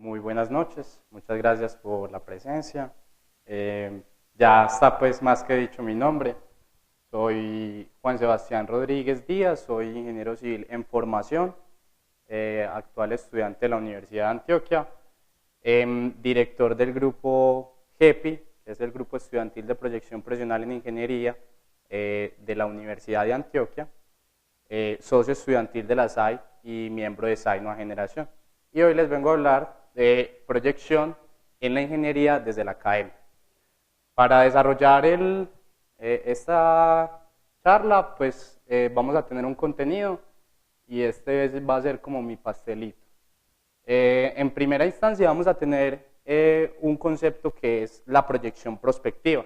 Muy buenas noches, muchas gracias por la presencia. Ya está pues más que dicho mi nombre. Soy Juan Sebastián Rodríguez Díaz, soy ingeniero civil en formación, actual estudiante de la Universidad de Antioquia, director del grupo GEPI, que es el Grupo Estudiantil de Proyección Profesional en Ingeniería de la Universidad de Antioquia, socio estudiantil de la SAI y miembro de SAI Nueva Generación. Y hoy les vengo a hablar de proyección en la ingeniería desde la academia. Para desarrollar esta charla, pues vamos a tener un contenido y este va a ser como mi pastelito. En primera instancia vamos a tener un concepto que es la proyección prospectiva.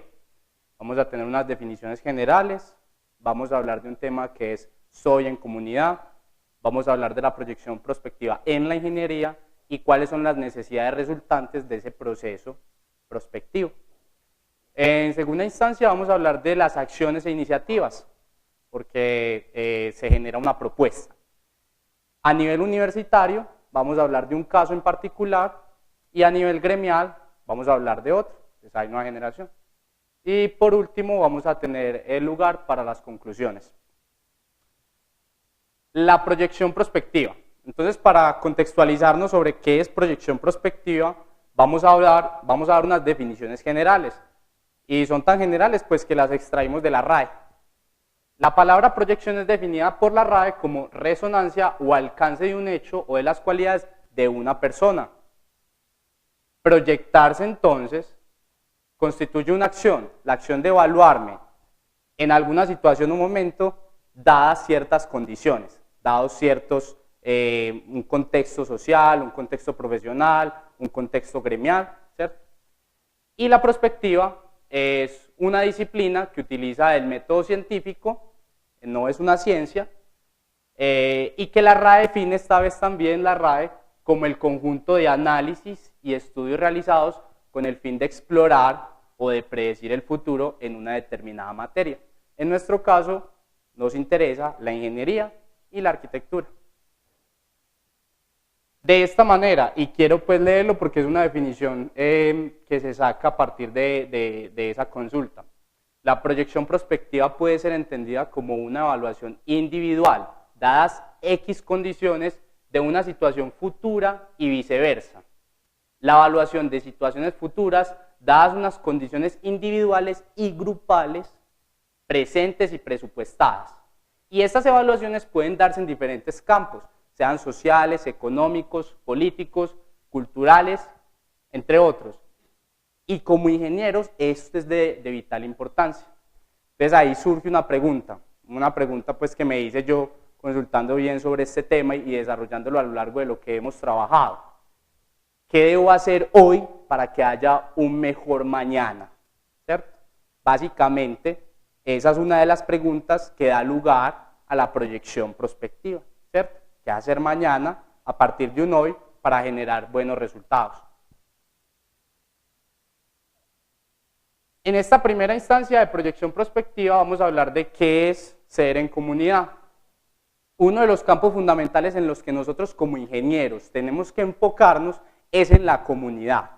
Vamos a tener unas definiciones generales, vamos a hablar de un tema que es Soy en comunidad, vamos a hablar de la proyección prospectiva en la ingeniería y cuáles son las necesidades resultantes de ese proceso prospectivo. En segunda instancia vamos a hablar de las acciones e iniciativas, porque se genera una propuesta. A nivel universitario vamos a hablar de un caso en particular y a nivel gremial vamos a hablar de otro, que es Nueva Generación. Y por último vamos a tener el lugar para las conclusiones. La proyección prospectiva. Entonces, para contextualizarnos sobre qué es proyección prospectiva, vamos a dar unas definiciones generales. Y son tan generales pues que las extraímos de la RAE. La palabra proyección es definida por la RAE como resonancia o alcance de un hecho o de las cualidades de una persona. Proyectarse entonces constituye una acción, la acción de evaluarme en alguna situación o momento dadas ciertas condiciones, dados ciertos un contexto social, un contexto profesional, un contexto gremial, ¿cierto? Y la prospectiva es una disciplina que utiliza el método científico, no es una ciencia, y que la RAE define esta vez también la RAE como el conjunto de análisis y estudios realizados con el fin de explorar o de predecir el futuro en una determinada materia. En nuestro caso nos interesa la ingeniería y la arquitectura. De esta manera, y quiero pues leerlo porque es una definición que se saca a partir de esa consulta. La proyección prospectiva puede ser entendida como una evaluación individual, dadas X condiciones de una situación futura y viceversa. La evaluación de situaciones futuras, dadas unas condiciones individuales y grupales, presentes y presupuestadas. Y estas evaluaciones pueden darse en diferentes campos, sean sociales, económicos, políticos, culturales, entre otros. Y como ingenieros, esto es de vital importancia. Entonces ahí surge una pregunta pues que me hice yo consultando bien sobre este tema y desarrollándolo a lo largo de lo que hemos trabajado. ¿Qué debo hacer hoy para que haya un mejor mañana? ¿Cierto? Básicamente, esa es una de las preguntas que da lugar a la proyección prospectiva, ¿cierto? ¿Qué hacer mañana a partir de un hoy para generar buenos resultados? En esta primera instancia de proyección prospectiva vamos a hablar de qué es ser en comunidad. Uno de los campos fundamentales en los que nosotros como ingenieros tenemos que enfocarnos es en la comunidad.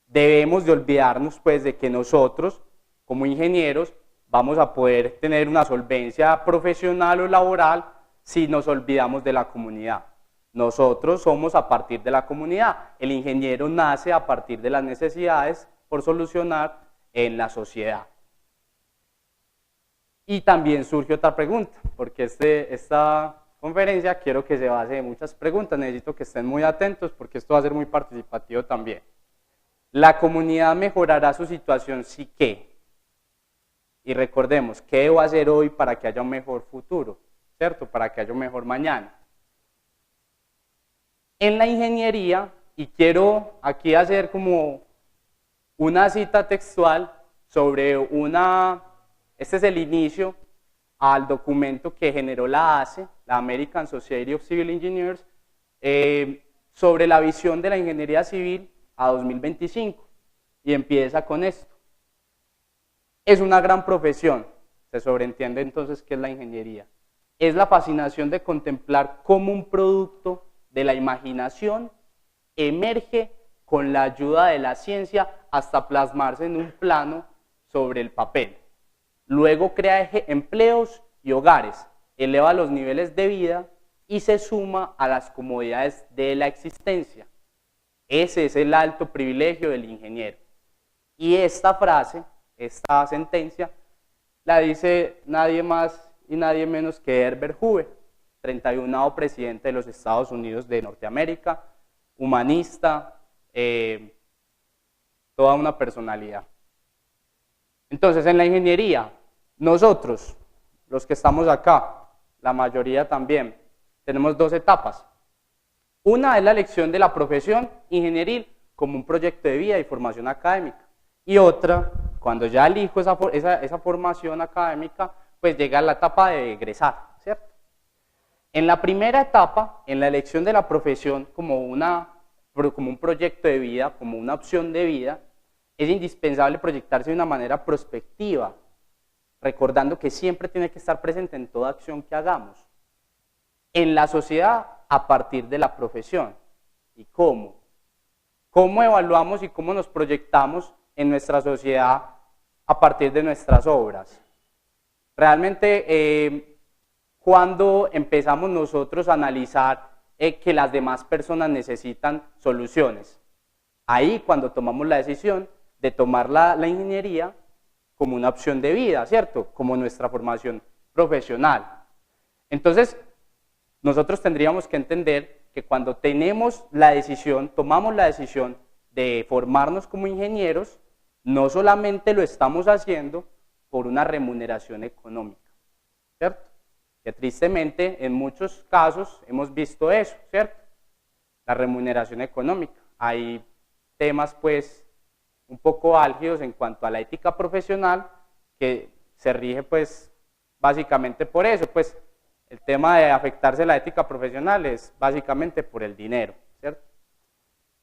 Debemos de olvidarnos pues de que nosotros como ingenieros vamos a poder tener una solvencia profesional o laboral si nos olvidamos de la comunidad. Nosotros somos a partir de la comunidad. El ingeniero nace a partir de las necesidades por solucionar en la sociedad. Y también surge otra pregunta, porque esta conferencia quiero que se base en muchas preguntas, necesito que estén muy atentos porque esto va a ser muy participativo también. ¿La comunidad mejorará su situación si qué? Y recordemos, ¿qué debo hacer hoy para que haya un mejor futuro? ¿Cierto? Para que haya un mejor mañana. En la ingeniería, y quiero aquí hacer como una cita textual sobre este es el inicio al documento que generó la ASE, la American Society of Civil Engineers, sobre la visión de la ingeniería civil a 2025, y empieza con esto. Es una gran profesión, se sobreentiende entonces qué es la ingeniería. Es la fascinación de contemplar cómo un producto de la imaginación emerge con la ayuda de la ciencia hasta plasmarse en un plano sobre el papel. Luego crea empleos y hogares, eleva los niveles de vida y se suma a las comodidades de la existencia. Ese es el alto privilegio del ingeniero. Y esta frase, esta sentencia, la dice nadie más y nadie menos que Herbert Hoover, 31º presidente de los Estados Unidos de Norteamérica, humanista, toda una personalidad. Entonces, en la ingeniería, nosotros, los que estamos acá, la mayoría también, tenemos dos etapas. Una es la elección de la profesión ingenieril como un proyecto de vida y formación académica. Y otra, cuando ya elijo esa formación académica, pues llega la etapa de egresar, ¿cierto? En la primera etapa, en la elección de la profesión como un proyecto de vida, como una opción de vida, es indispensable proyectarse de una manera prospectiva, recordando que siempre tiene que estar presente en toda acción que hagamos. En la sociedad, a partir de la profesión. ¿Y cómo? ¿Cómo evaluamos y cómo nos proyectamos en nuestra sociedad a partir de nuestras obras? Realmente, cuando empezamos nosotros a analizar que las demás personas necesitan soluciones, ahí cuando tomamos la decisión de tomar la ingeniería como una opción de vida, ¿cierto? Como nuestra formación profesional. Entonces, nosotros tendríamos que entender que cuando tomamos la decisión de formarnos como ingenieros, no solamente lo estamos haciendo por una remuneración económica, ¿cierto? Que tristemente en muchos casos hemos visto eso, ¿cierto? La remuneración económica. Hay temas pues un poco álgidos en cuanto a la ética profesional que se rige pues básicamente por eso, pues el tema de afectarse la ética profesional es básicamente por el dinero, ¿cierto?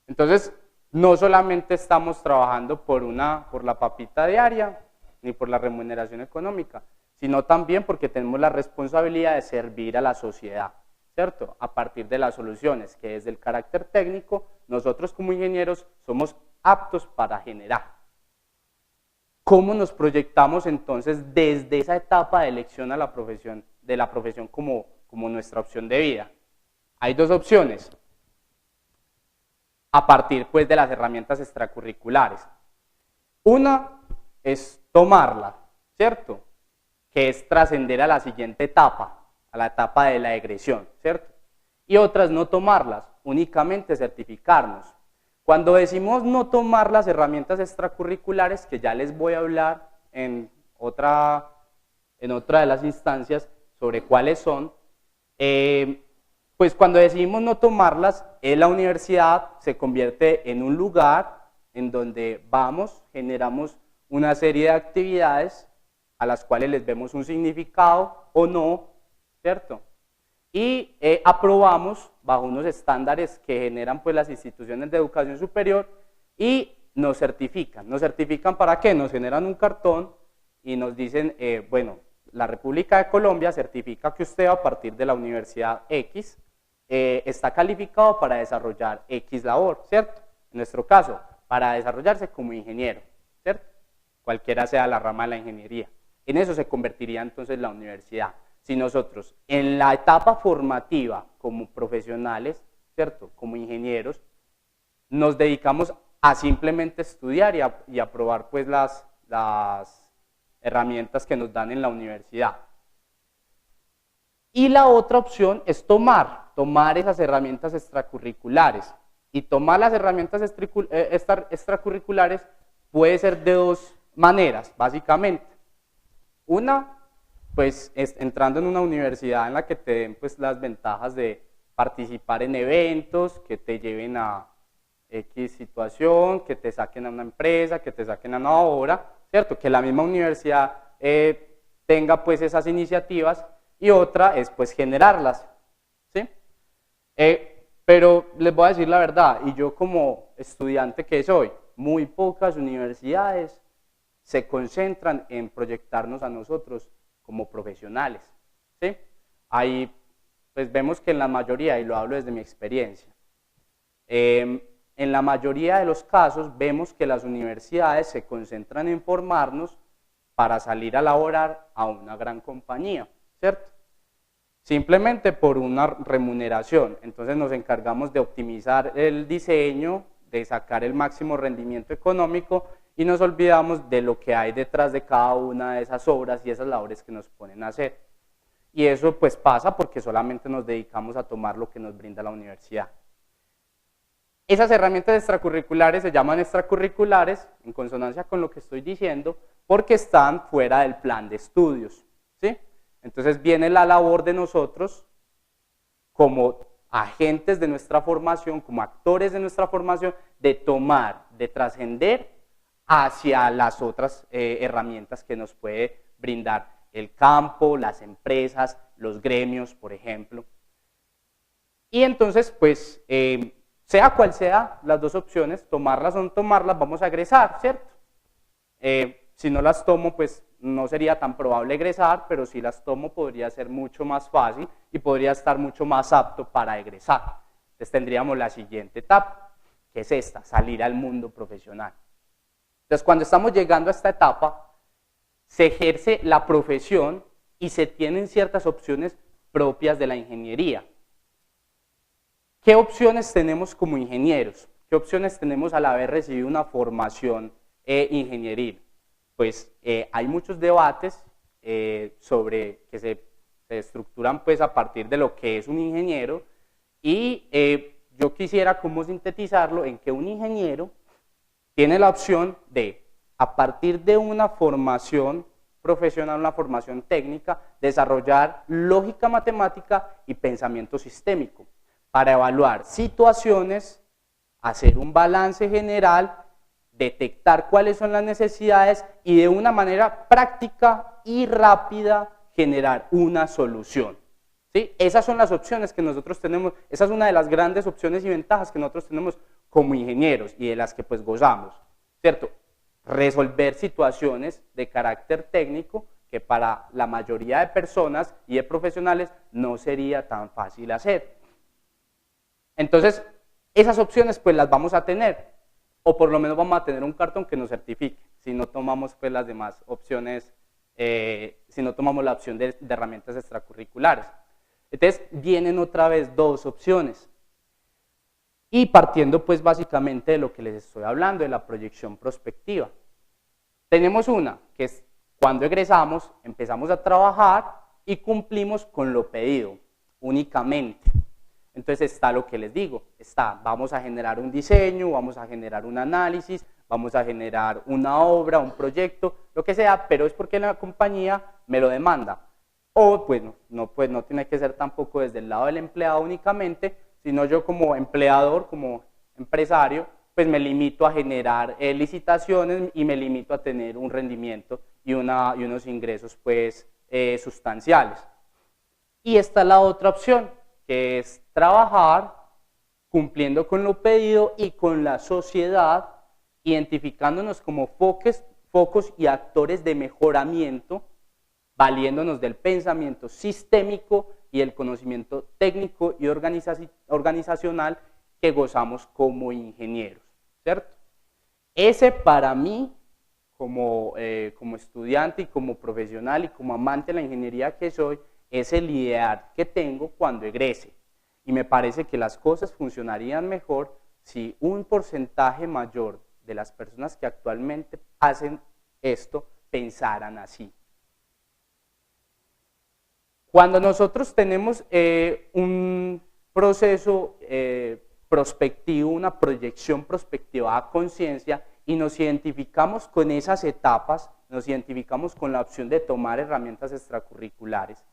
Entonces, no solamente estamos trabajando por la papita diaria, ni por la remuneración económica, sino también porque tenemos la responsabilidad de servir a la sociedad, ¿cierto? A partir de las soluciones que desde el carácter técnico, nosotros como ingenieros somos aptos para generar. ¿Cómo nos proyectamos entonces desde esa etapa de elección a la profesión, de la profesión como nuestra opción de vida? Hay dos opciones, a partir pues de las herramientas extracurriculares. Una es tomarla, ¿cierto? Que es trascender a la siguiente etapa, a la etapa de la egresión, ¿cierto? Y otra es no tomarlas, únicamente certificarnos. Cuando decimos no tomar las herramientas extracurriculares, que ya les voy a hablar en otra de las instancias sobre cuáles son, pues cuando decidimos no tomarlas, la universidad se convierte en un lugar en donde generamos una serie de actividades a las cuales les vemos un significado o no, ¿cierto? Y aprobamos bajo unos estándares que generan pues las instituciones de educación superior y nos certifican. ¿Nos certifican para qué? Nos generan un cartón y nos dicen, bueno, la República de Colombia certifica que usted a partir de la Universidad X está calificado para desarrollar X labor, ¿cierto? En nuestro caso, para desarrollarse como ingeniero, ¿cierto? Cualquiera sea la rama de la ingeniería. En eso se convertiría entonces la universidad. Si nosotros en la etapa formativa como profesionales, ¿cierto? Como ingenieros, nos dedicamos a simplemente estudiar y a probar pues las herramientas que nos dan en la universidad. Y la otra opción es tomar esas herramientas extracurriculares. Y tomar las herramientas extracurriculares puede ser de dos maneras, básicamente. Una, pues entrando en una universidad en la que te den pues las ventajas de participar en eventos, que te lleven a X situación, que te saquen a una empresa, que te saquen a una obra, ¿cierto? Que la misma universidad tenga pues esas iniciativas, y otra es pues generarlas, ¿sí? Pero les voy a decir la verdad, y yo como estudiante que soy, muy pocas universidades se concentran en proyectarnos a nosotros como profesionales, ¿sí? Ahí pues vemos que en la mayoría, y lo hablo desde mi experiencia, En la mayoría de los casos vemos que las universidades se concentran en formarnos para salir a laborar a una gran compañía, ¿cierto? Simplemente por una remuneración. Entonces nos encargamos de optimizar el diseño, de sacar el máximo rendimiento económico y nos olvidamos de lo que hay detrás de cada una de esas obras y esas labores que nos ponen a hacer. Y eso pues pasa porque solamente nos dedicamos a tomar lo que nos brinda la universidad. Esas herramientas extracurriculares se llaman extracurriculares, en consonancia con lo que estoy diciendo, porque están fuera del plan de estudios, ¿sí? Entonces viene la labor de nosotros como agentes de nuestra formación, como actores de nuestra formación, de tomar, de trascender hacia las otras herramientas que nos puede brindar el campo, las empresas, los gremios, por ejemplo. Y entonces, pues, sea cual sea las dos opciones, tomarlas o no tomarlas, vamos a egresar, ¿cierto? Si no las tomo, pues no sería tan probable egresar, pero si las tomo podría ser mucho más fácil y podría estar mucho más apto para egresar. Entonces tendríamos la siguiente etapa, que es esta, salir al mundo profesional. Entonces cuando estamos llegando a esta etapa, se ejerce la profesión y se tienen ciertas opciones propias de la ingeniería. ¿Qué opciones tenemos como ingenieros? ¿Qué opciones tenemos al haber recibido una formación ingenieril? Pues hay muchos debates sobre que se estructuran pues a partir de lo que es un ingeniero y yo quisiera como sintetizarlo en que un ingeniero tiene la opción de, a partir de una formación profesional, una formación técnica, desarrollar lógica matemática y pensamiento sistémico para evaluar situaciones, hacer un balance general, detectar cuáles son las necesidades y de una manera práctica y rápida generar una solución. ¿Sí? Esas son las opciones que nosotros tenemos, esa es una de las grandes opciones y ventajas que nosotros tenemos como ingenieros y de las que pues gozamos, ¿cierto? Resolver situaciones de carácter técnico que para la mayoría de personas y de profesionales no sería tan fácil hacer. Entonces, esas opciones pues las vamos a tener, o por lo menos vamos a tener un cartón que nos certifique, si no tomamos pues las demás opciones, si no tomamos la opción de herramientas extracurriculares. Entonces, vienen otra vez dos opciones. Y partiendo pues básicamente de lo que les estoy hablando, de la proyección prospectiva. Tenemos una, que es cuando egresamos, empezamos a trabajar y cumplimos con lo pedido, únicamente. Entonces está lo que les digo, vamos a generar un diseño, vamos a generar un análisis, vamos a generar una obra, un proyecto, lo que sea, pero es porque la compañía me lo demanda. O pues no tiene que ser tampoco desde el lado del empleado únicamente, sino yo como empleador, como empresario, pues me limito a generar licitaciones y me limito a tener un rendimiento y unos ingresos pues sustanciales. Y esta es la otra opción, que es trabajar cumpliendo con lo pedido y con la sociedad, identificándonos como focos y actores de mejoramiento, valiéndonos del pensamiento sistémico y el conocimiento técnico y organizacional que gozamos como ingenieros, ¿cierto? Ese para mí, como estudiante y como profesional y como amante de la ingeniería que soy, es el ideal que tengo cuando egrese. Y me parece que las cosas funcionarían mejor si un porcentaje mayor de las personas que actualmente hacen esto pensaran así. Cuando nosotros tenemos un proceso prospectivo, una proyección prospectiva a conciencia y nos identificamos con esas etapas, nos identificamos con la opción de tomar herramientas extracurriculares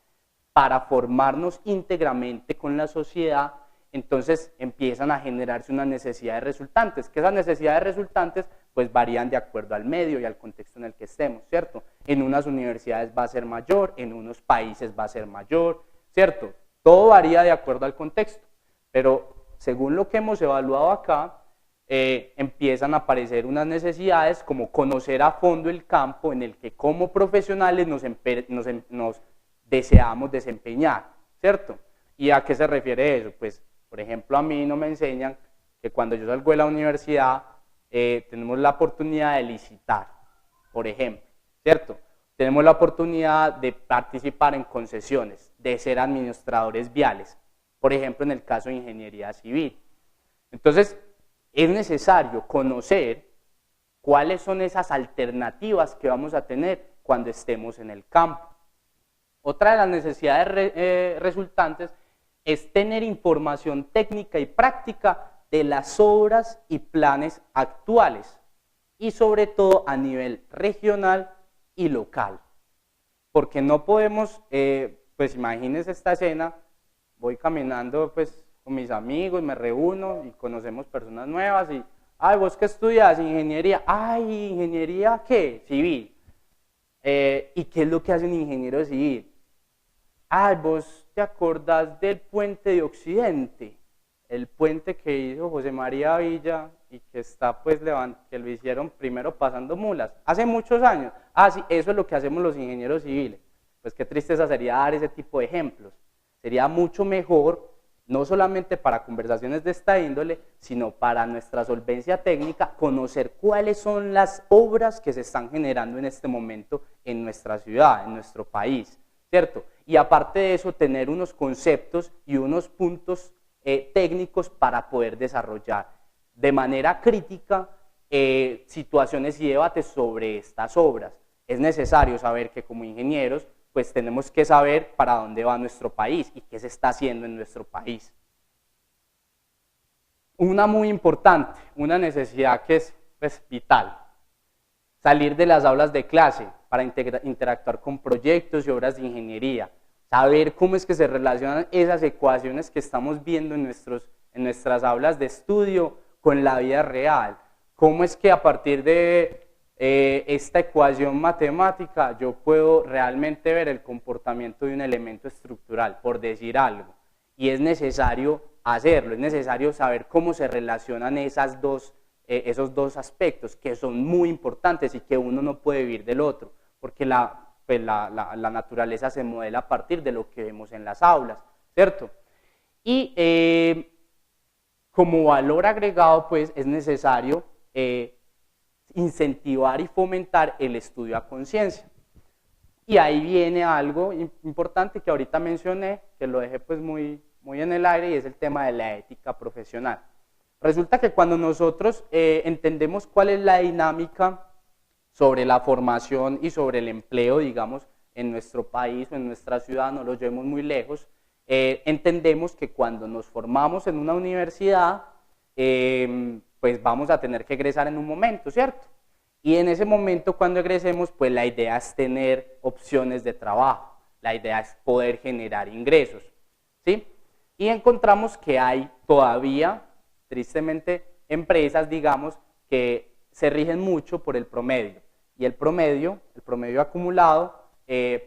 para formarnos íntegramente con la sociedad, entonces empiezan a generarse unas necesidades resultantes, que esas necesidades resultantes pues varían de acuerdo al medio y al contexto en el que estemos, ¿cierto? En unas universidades va a ser mayor, en unos países va a ser mayor, ¿cierto? Todo varía de acuerdo al contexto, pero según lo que hemos evaluado acá, empiezan a aparecer unas necesidades como conocer a fondo el campo en el que como profesionales nos deseamos desempeñar, ¿cierto? ¿Y a qué se refiere eso? Pues, por ejemplo, a mí no me enseñan que cuando yo salgo de la universidad tenemos la oportunidad de licitar, por ejemplo, ¿cierto? Tenemos la oportunidad de participar en concesiones, de ser administradores viales, por ejemplo, en el caso de ingeniería civil. Entonces, es necesario conocer cuáles son esas alternativas que vamos a tener cuando estemos en el campo. Otra de las necesidades resultantes es tener información técnica y práctica de las obras y planes actuales y sobre todo a nivel regional y local. Porque no podemos, pues imagínense esta escena, voy caminando pues con mis amigos, me reúno y conocemos personas nuevas y, ay, ¿vos qué estudias? Ingeniería. Ay, ¿ingeniería qué? Civil. ¿Y qué es lo que hace un ingeniero civil? Ay, ¿vos te acordás del puente de Occidente? El puente que hizo José María Villa y que está pues que lo hicieron primero pasando mulas, hace muchos años. Ah, sí, eso es lo que hacemos los ingenieros civiles. Pues qué tristeza sería dar ese tipo de ejemplos. Sería mucho mejor, no solamente para conversaciones de esta índole, sino para nuestra solvencia técnica, conocer cuáles son las obras que se están generando en este momento en nuestra ciudad, en nuestro país, ¿cierto? Y aparte de eso, tener unos conceptos y unos puntos técnicos para poder desarrollar de manera crítica situaciones y debates sobre estas obras. Es necesario saber que como ingenieros, pues tenemos que saber para dónde va nuestro país y qué se está haciendo en nuestro país. Una muy importante, una necesidad que es pues, vital, salir de las aulas de clase para interactuar con proyectos y obras de ingeniería, saber cómo es que se relacionan esas ecuaciones que estamos viendo en nuestras aulas de estudio con la vida real, cómo es que a partir de esta ecuación matemática yo puedo realmente ver el comportamiento de un elemento estructural, por decir algo, y es necesario hacerlo, es necesario saber cómo se relacionan esos dos aspectos que son muy importantes y que uno no puede vivir del otro, porque la naturaleza se modela a partir de lo que vemos en las aulas, ¿cierto? Y como valor agregado, pues es necesario incentivar y fomentar el estudio a conciencia. Y ahí viene algo importante que ahorita mencioné, que lo dejé pues muy en el aire, y es el tema de la ética profesional. Resulta que cuando nosotros entendemos cuál es la dinámica sobre la formación y sobre el empleo, digamos, en nuestro país o en nuestra ciudad, no lo llevemos muy lejos, entendemos que cuando nos formamos en una universidad, pues vamos a tener que egresar en un momento, ¿cierto? Y en ese momento, cuando egresemos, pues la idea es tener opciones de trabajo, la idea es poder generar ingresos, ¿sí? Y encontramos que hay todavía, tristemente, empresas, digamos, que se rigen mucho por el promedio. Y el promedio acumulado,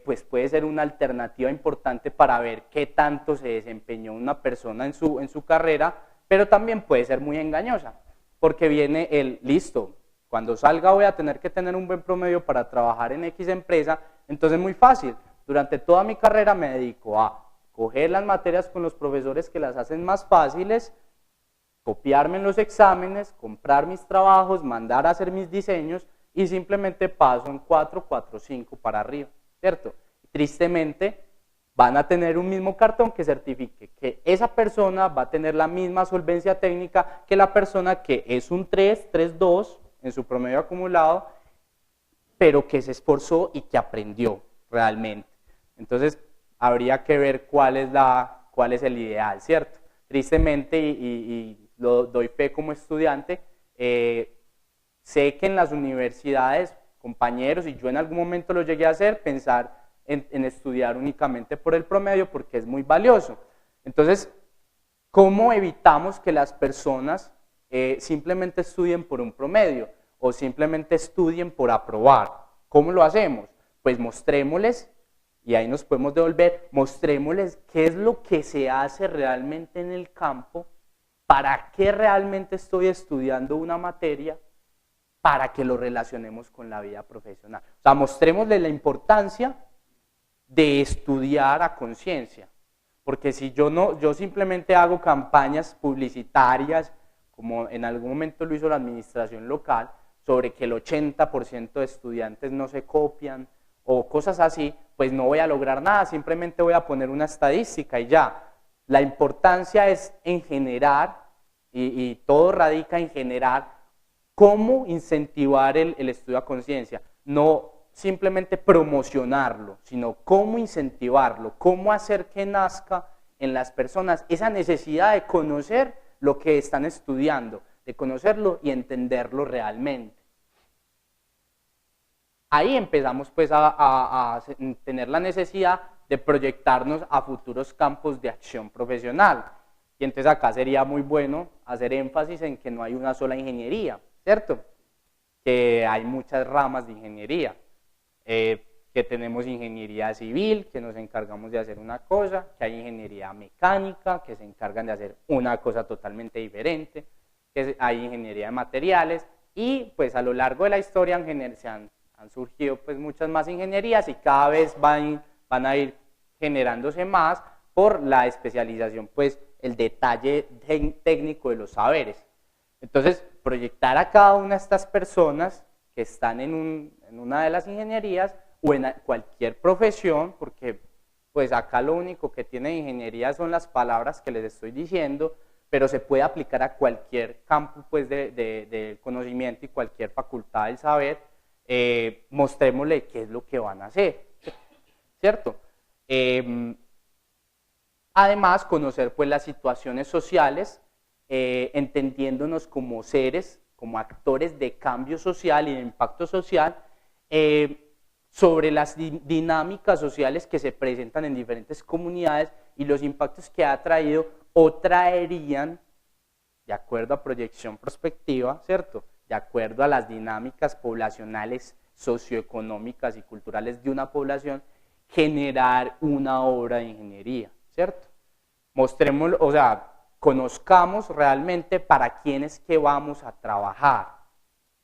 pues puede ser una alternativa importante para ver qué tanto se desempeñó una persona en su carrera, pero también puede ser muy engañosa, porque viene listo, cuando salga voy a tener que tener un buen promedio para trabajar en X empresa, entonces es muy fácil. Durante toda mi carrera me dedico a coger las materias con los profesores que las hacen más fáciles, copiarme en los exámenes, comprar mis trabajos, mandar a hacer mis diseños y simplemente paso en 4, 5 para arriba, ¿cierto? Tristemente van a tener un mismo cartón que certifique que esa persona va a tener la misma solvencia técnica que la persona que es un 3, 3.2 en su promedio acumulado, pero que se esforzó y que aprendió realmente. Entonces, habría que ver cuál es el ideal, ¿cierto? Tristemente, y lo doy fe como estudiante, sé que en las universidades, compañeros, y yo en algún momento lo llegué a hacer, pensar en estudiar únicamente por el promedio porque es muy valioso. Entonces, ¿cómo evitamos que las personas simplemente estudien por un promedio o simplemente estudien por aprobar? ¿Cómo lo hacemos? Pues mostrémosles, y ahí nos podemos devolver, mostrémosles qué es lo que se hace realmente en el campo, para qué realmente estoy estudiando una materia, para que lo relacionemos con la vida profesional. O sea, mostrémosle la importancia de estudiar a conciencia, porque si yo simplemente hago campañas publicitarias como en algún momento lo hizo la administración local, sobre que el 80% de estudiantes no se copian o cosas así, pues no voy a lograr nada, simplemente voy a poner una estadística y ya. La importancia es en generar, y todo radica en generar cómo incentivar el estudio a conciencia, no simplemente promocionarlo, sino cómo incentivarlo, cómo hacer que nazca en las personas esa necesidad de conocer lo que están estudiando, de conocerlo y entenderlo realmente. Ahí empezamos pues a tener la necesidad de proyectarnos a futuros campos de acción profesional. Y entonces acá sería muy bueno hacer énfasis en que no hay una sola ingeniería, ¿cierto? Que hay muchas ramas de ingeniería, que tenemos ingeniería civil, que nos encargamos de hacer una cosa, que hay ingeniería mecánica, que se encargan de hacer una cosa totalmente diferente, que hay ingeniería de materiales, y pues a lo largo de la historia han surgido pues muchas más ingenierías y cada vez van a ir generándose más por la especialización, pues el detalle técnico de los saberes. Entonces, proyectar a cada una de estas personas que están en una de las ingenierías o en cualquier profesión, porque pues acá lo único que tiene ingeniería son las palabras que les estoy diciendo, pero se puede aplicar a cualquier campo pues de conocimiento y cualquier facultad del saber, mostrémosle qué es lo que van a hacer, ¿cierto? Además, conocer pues las situaciones sociales, entendiéndonos como seres, como actores de cambio social y de impacto social, sobre las dinámicas sociales que se presentan en diferentes comunidades y los impactos que ha traído o traerían, de acuerdo a proyección prospectiva, ¿cierto? De acuerdo a las dinámicas poblacionales, socioeconómicas y culturales de una población, generar una obra de ingeniería, ¿cierto? Mostremos, o sea, conozcamos realmente para quién es que vamos a trabajar,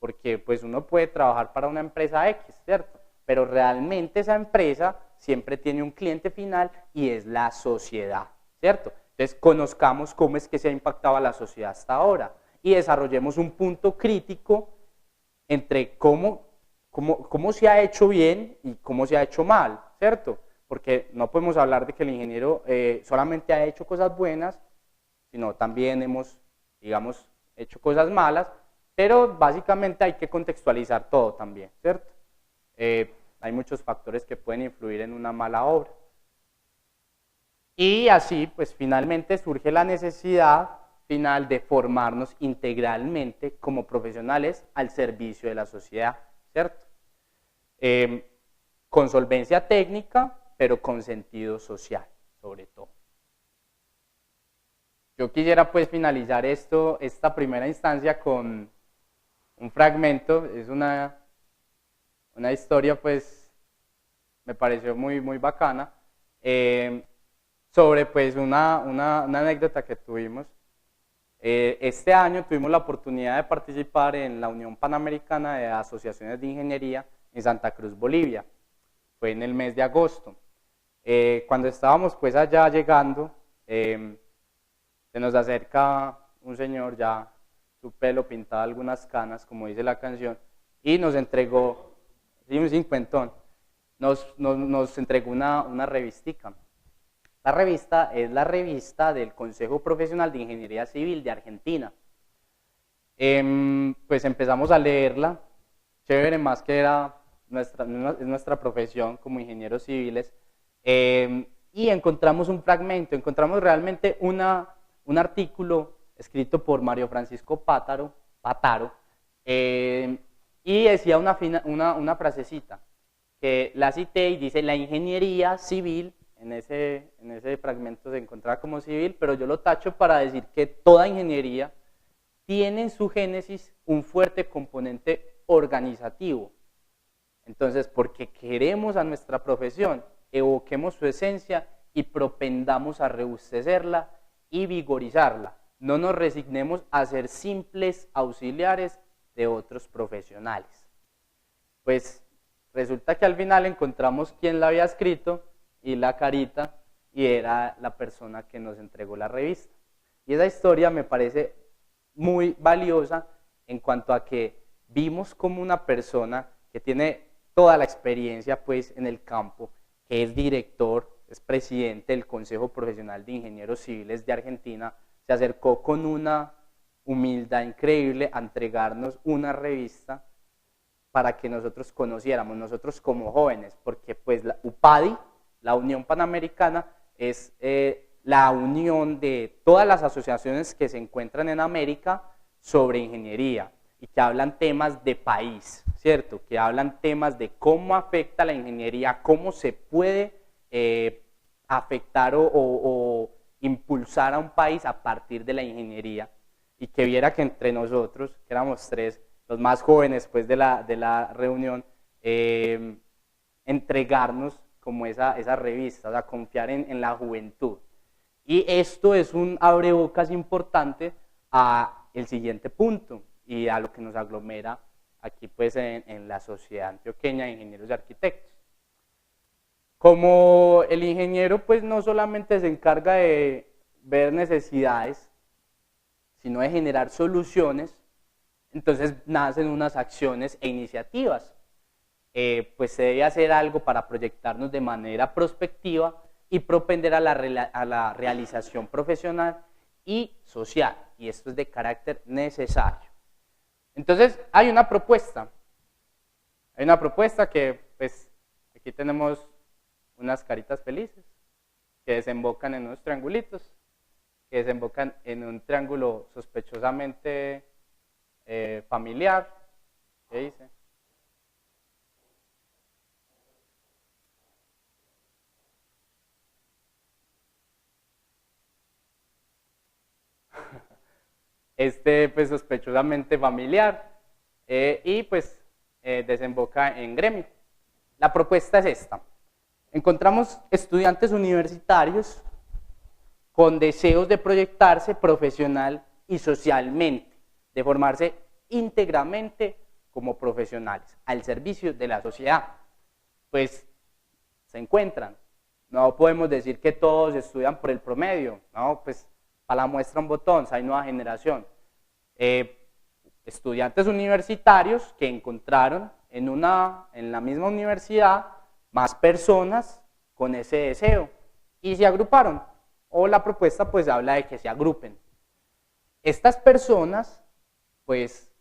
porque pues uno puede trabajar para una empresa X, ¿cierto? Pero realmente esa empresa siempre tiene un cliente final y es la sociedad, ¿cierto? Entonces conozcamos cómo es que se ha impactado a la sociedad hasta ahora y desarrollemos un punto crítico entre cómo se ha hecho bien y cómo se ha hecho mal, ¿cierto? Porque no podemos hablar de que el ingeniero solamente ha hecho cosas buenas, sino también hemos, digamos, hecho cosas malas, pero básicamente hay que contextualizar todo también, ¿cierto? Hay muchos factores que pueden influir en una mala obra. Y así, pues finalmente surge la necesidad final de formarnos integralmente como profesionales al servicio de la sociedad, ¿cierto? Con solvencia técnica, pero con sentido social, sobre todo. Yo quisiera pues finalizar esta primera instancia con un fragmento, es una historia pues me pareció muy bacana, sobre pues una anécdota que tuvimos. Este año tuvimos la oportunidad de participar en la Unión Panamericana de Asociaciones de Ingeniería en Santa Cruz, Bolivia. Fue en el mes de agosto. Cuando estábamos pues allá llegando, se nos acerca un señor ya, su pelo pintado algunas canas, como dice la canción, y nos entregó, sí, un cincuentón, nos entregó una revistica. La revista es la revista del Consejo Profesional de Ingeniería Civil de Argentina. Pues empezamos a leerla, chévere, más que era nuestra profesión como ingenieros civiles, y encontramos un fragmento, encontramos realmente un artículo escrito por Mario Francisco Pátaro, y decía una frasecita, que la cité y dice: la ingeniería civil, en ese fragmento se encontraba como civil, pero yo lo tacho para decir que toda ingeniería tiene en su génesis un fuerte componente organizativo. Entonces, porque queremos a nuestra profesión, evoquemos su esencia y propendamos a rebustecerla y vigorizarla. No nos resignemos a ser simples auxiliares de otros profesionales. Pues resulta que al final encontramos quién la había escrito y la carita, y era la persona que nos entregó la revista. Y esa historia me parece muy valiosa en cuanto a que vimos como una persona que tiene toda la experiencia pues en el campo, que es director, es presidente del Consejo Profesional de Ingenieros Civiles de Argentina, se acercó con una humildad increíble a entregarnos una revista para que nosotros conociéramos, nosotros como jóvenes, porque pues la UPADI, la Unión Panamericana, es la unión de todas las asociaciones que se encuentran en América sobre ingeniería y que hablan temas de país, ¿cierto? Que hablan temas de cómo afecta la ingeniería, cómo se puede afectar o impulsar a un país a partir de la ingeniería, y que viera que entre nosotros, que éramos tres, los más jóvenes pues, de la reunión, entregarnos como esa revista, o sea, confiar en la juventud. Y esto es un abrebocas importante a el siguiente punto y a lo que nos aglomera aquí pues en la Sociedad Antioqueña de Ingenieros y Arquitectos. Como el ingeniero pues no solamente se encarga de ver necesidades, sino de generar soluciones, entonces nacen unas acciones e iniciativas. Pues se debe hacer algo para proyectarnos de manera prospectiva y propender a la realización profesional y social, y esto es de carácter necesario. Entonces hay una propuesta que pues aquí tenemos unas caritas felices que desembocan en unos triangulitos, que desembocan en un triángulo sospechosamente familiar. ¿Qué dice? Pues sospechosamente familiar, y pues desemboca en gremio. La propuesta es esta. Encontramos estudiantes universitarios con deseos de proyectarse profesional y socialmente, de formarse íntegramente como profesionales, al servicio de la sociedad. Pues se encuentran. No podemos decir que todos estudian por el promedio, no, pues para la muestra un botón, hay nueva generación. Estudiantes universitarios que encontraron en la misma universidad más personas con ese deseo y se agruparon. O la propuesta pues habla de que se agrupen. Estas personas pues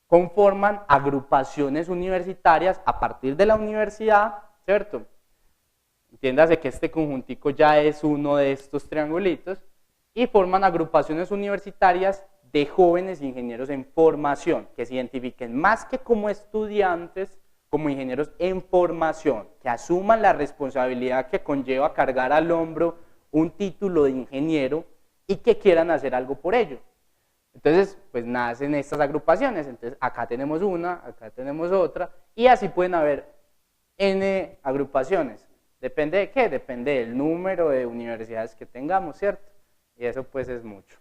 conforman agrupaciones universitarias a partir de la universidad, ¿cierto? Entiéndase que este conjuntico ya es uno de estos triangulitos, y forman agrupaciones universitarias de jóvenes ingenieros en formación, que se identifiquen más que como estudiantes, como ingenieros en formación, que asuman la responsabilidad que conlleva cargar al hombro un título de ingeniero y que quieran hacer algo por ello. Entonces, pues nacen estas agrupaciones. Entonces, acá tenemos una, acá tenemos otra, y así pueden haber N agrupaciones. ¿Depende de qué? Depende del número de universidades que tengamos, ¿cierto? Y eso pues es mucho.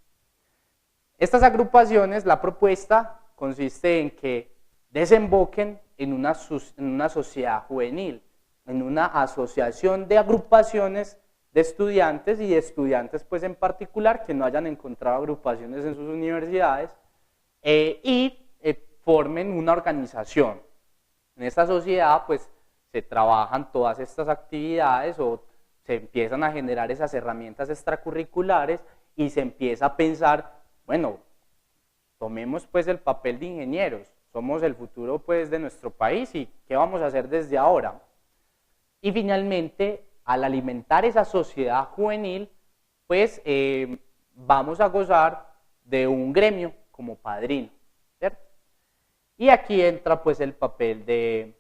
Estas agrupaciones, la propuesta consiste en que desemboquen en una sociedad juvenil, en una asociación de agrupaciones de estudiantes y de estudiantes pues en particular que no hayan encontrado agrupaciones en sus universidades, y formen una organización. En esta sociedad pues se trabajan todas estas actividades o se empiezan a generar esas herramientas extracurriculares y se empieza a pensar, bueno, tomemos pues el papel de ingenieros, somos el futuro pues de nuestro país y ¿qué vamos a hacer desde ahora? Y finalmente, al alimentar esa sociedad juvenil, pues vamos a gozar de un gremio como padrino, ¿cierto? Y aquí entra pues el papel de,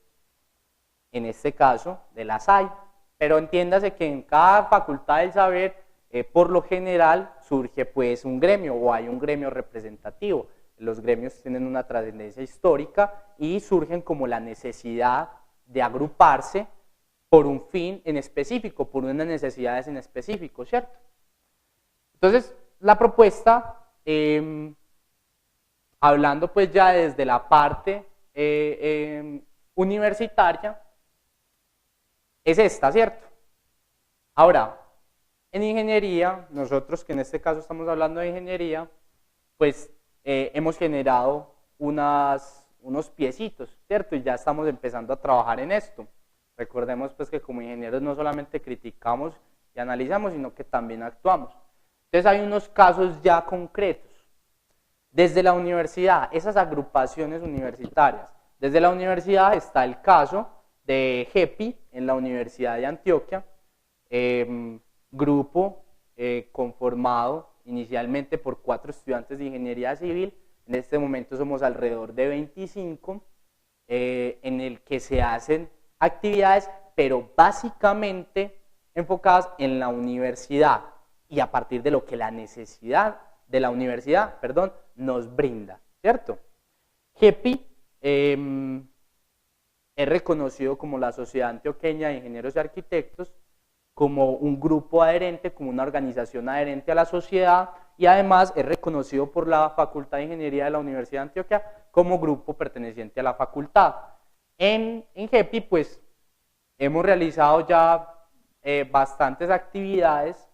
en este caso, de la SAI. Pero entiéndase que en cada facultad del saber, por lo general, surge pues un gremio o hay un gremio representativo. Los gremios tienen una trascendencia histórica y surgen como la necesidad de agruparse por un fin en específico, por unas necesidades en específico, ¿cierto? Entonces, la propuesta, hablando pues ya desde la parte universitaria, es esta, ¿cierto? Ahora, en ingeniería, nosotros que en este caso estamos hablando de ingeniería, pues hemos generado unos piecitos, ¿cierto? Y ya estamos empezando a trabajar en esto. Recordemos pues que como ingenieros no solamente criticamos y analizamos, sino que también actuamos. Entonces hay unos casos ya concretos. Desde la universidad, esas agrupaciones universitarias, desde la universidad está el caso de GEPI en la Universidad de Antioquia, grupo conformado inicialmente por 4 estudiantes de ingeniería civil. En este momento somos alrededor de 25, en el que se hacen actividades, pero básicamente enfocadas en la universidad y a partir de lo que la necesidad de la universidad, nos brinda, ¿cierto? GEPI es reconocido como la Sociedad Antioqueña de Ingenieros y Arquitectos, como un grupo adherente, como una organización adherente a la sociedad, y además es reconocido por la Facultad de Ingeniería de la Universidad de Antioquia como grupo perteneciente a la facultad. En GEPI pues hemos realizado ya bastantes actividades,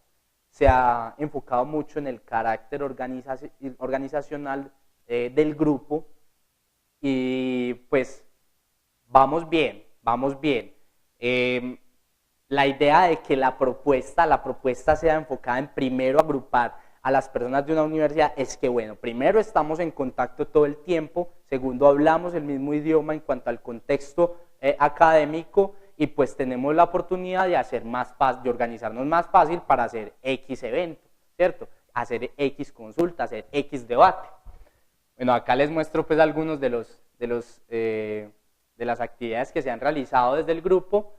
se ha enfocado mucho en el carácter organizacional del grupo y pues vamos bien, vamos bien. La idea de que la propuesta sea enfocada en primero agrupar a las personas de una universidad es que, bueno, primero estamos en contacto todo el tiempo, segundo hablamos el mismo idioma en cuanto al contexto académico y pues tenemos la oportunidad de de organizarnos más fácil para hacer X evento, ¿cierto? Hacer X consulta, hacer X debate. Bueno, acá les muestro pues algunos de las actividades que se han realizado desde el grupo,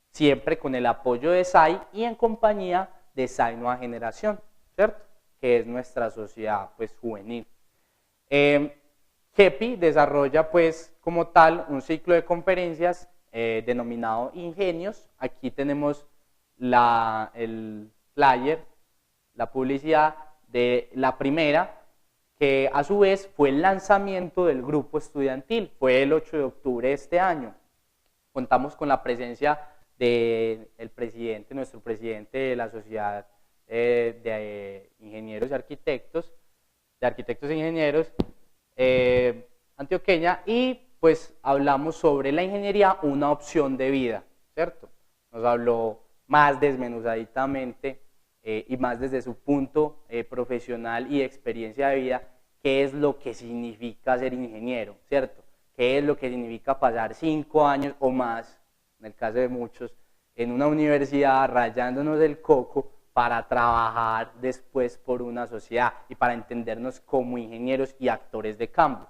siempre con el apoyo de SAI y en compañía de SAI Nueva Generación, ¿cierto? Que es nuestra sociedad pues juvenil. GEPI desarrolla pues como tal un ciclo de conferencias denominado Ingenios. Aquí tenemos el flyer, la publicidad de la primera, que a su vez fue el lanzamiento del grupo estudiantil, fue el 8 de octubre de este año. Contamos con la presencia del presidente, nuestro presidente de la Sociedad de Ingenieros y Arquitectos, de Arquitectos e Ingenieros antioqueña, y pues hablamos sobre la ingeniería, una opción de vida, ¿cierto? Nos habló más desmenuzaditamente y más desde su punto profesional y experiencia de vida, qué es lo que significa ser ingeniero, ¿cierto? ¿Qué es lo que significa pasar 5 años o más, en el caso de muchos, en una universidad rayándonos el coco para trabajar después por una sociedad y para entendernos como ingenieros y actores de cambio?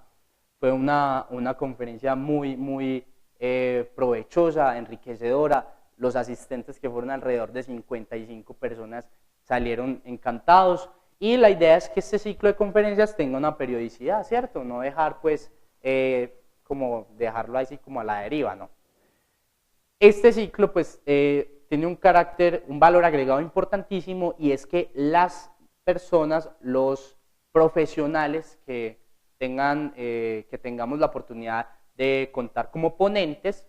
Fue una conferencia muy provechosa, enriquecedora. Los asistentes, que fueron alrededor de 55 personas, salieron encantados. Y la idea es que este ciclo de conferencias tenga una periodicidad, ¿cierto? No dejar pues como dejarlo así como a la deriva, ¿no? Este ciclo pues tiene un valor agregado importantísimo, y es que las personas, los profesionales que tengamos la oportunidad de contar como ponentes,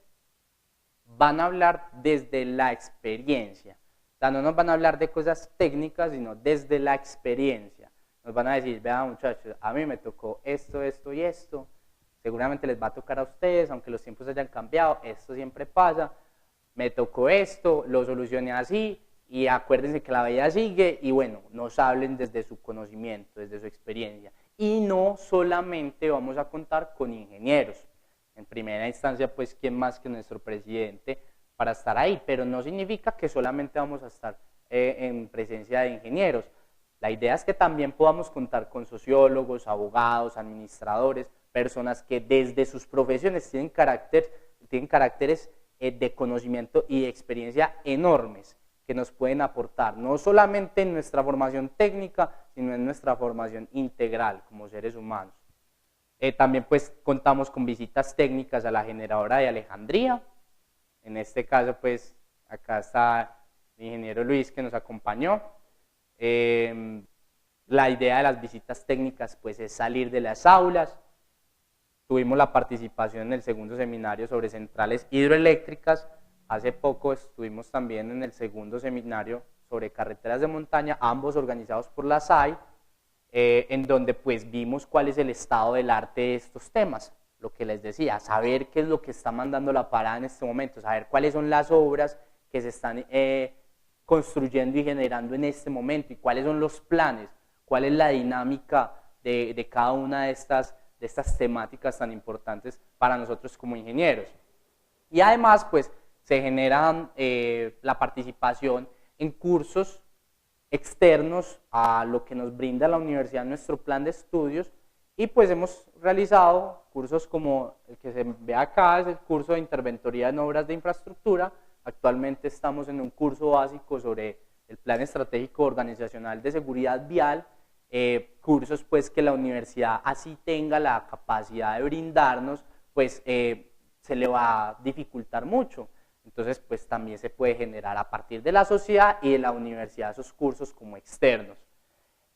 van a hablar desde la experiencia. O sea, no nos van a hablar de cosas técnicas, sino desde la experiencia. Nos van a decir, vean muchachos, a mí me tocó esto, esto y esto. Seguramente les va a tocar a ustedes, aunque los tiempos hayan cambiado, esto siempre pasa. Me tocó esto, lo solucioné así, y acuérdense que la vida sigue, y bueno, nos hablen desde su conocimiento, desde su experiencia. Y no solamente vamos a contar con ingenieros. En primera instancia, pues, ¿quién más que nuestro presidente para estar ahí? Pero no significa que solamente vamos a estar en presencia de ingenieros. La idea es que también podamos contar con sociólogos, abogados, administradores, personas que desde sus profesiones tienen caracteres de conocimiento y de experiencia enormes, que nos pueden aportar, no solamente en nuestra formación técnica, sino en nuestra formación integral como seres humanos. También pues contamos con visitas técnicas a la generadora de Alejandría. En este caso pues acá está el ingeniero Luis, que nos acompañó. La idea de las visitas técnicas pues es salir de las aulas. Tuvimos la participación en el segundo seminario sobre centrales hidroeléctricas. Hace poco estuvimos también en el segundo seminario sobre carreteras de montaña, ambos organizados por la SAI. en donde pues vimos cuál es el estado del arte de estos temas, lo que les decía, saber qué es lo que está mandando la parada en este momento, saber cuáles son las obras que se están construyendo y generando en este momento y cuáles son los planes, cuál es la dinámica de cada una de estas temáticas tan importantes para nosotros como ingenieros. Y además, pues, se genera la participación en cursos externos a lo que nos brinda la universidad, nuestro plan de estudios, y pues hemos realizado cursos como el que se ve acá, es el curso de interventoría en obras de infraestructura. Actualmente estamos en un curso básico sobre el plan estratégico organizacional de seguridad vial, cursos pues que la universidad así tenga la capacidad de brindarnos, pues se le va a dificultar mucho. Entonces, pues también se puede generar a partir de la sociedad y de la universidad esos cursos como externos.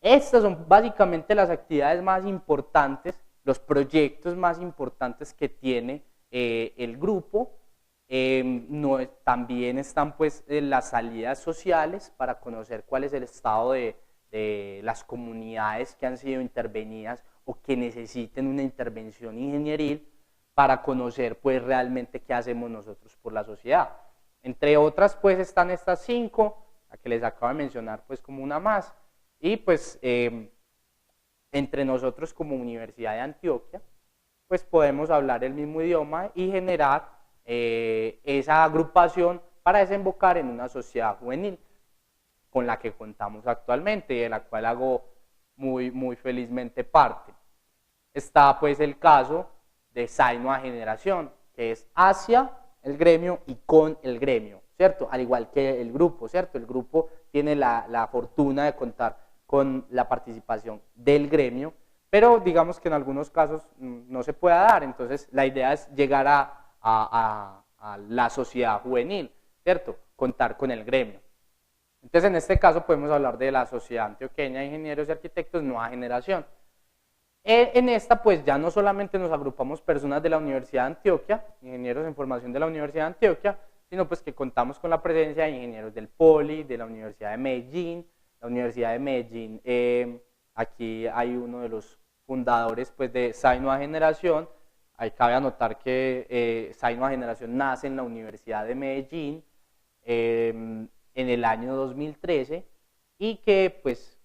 Estas son básicamente las actividades más importantes, los proyectos más importantes que tiene el grupo. También están pues las salidas sociales para conocer cuál es el estado de las comunidades que han sido intervenidas o que necesiten una intervención ingenieril, para conocer pues realmente qué hacemos nosotros por la sociedad. Entre otras pues están estas 5, la que les acabo de mencionar pues como una más, y pues entre nosotros como Universidad de Antioquia pues podemos hablar el mismo idioma y generar esa agrupación para desembocar en una sociedad juvenil con la que contamos actualmente y de la cual hago muy felizmente parte. Está pues el caso de SAI Nueva Generación, que es hacia el gremio y con el gremio, ¿cierto? Al igual que el grupo, ¿cierto? El grupo tiene la fortuna de contar con la participación del gremio, pero digamos que en algunos casos no se pueda dar, entonces la idea es llegar a la sociedad juvenil, ¿cierto? Contar con el gremio. Entonces en este caso podemos hablar de la Sociedad Antioqueña de Ingenieros y Arquitectos Nueva Generación. En esta pues ya no solamente nos agrupamos personas de la Universidad de Antioquia, ingenieros en formación de la Universidad de Antioquia, sino pues que contamos con la presencia de ingenieros del Poli, de la Universidad de Medellín. La Universidad de Medellín, aquí hay uno de los fundadores pues de SAI Nueva Generación. Ahí cabe anotar que SAI Nueva Generación nace en la Universidad de Medellín en el año 2013 y que pues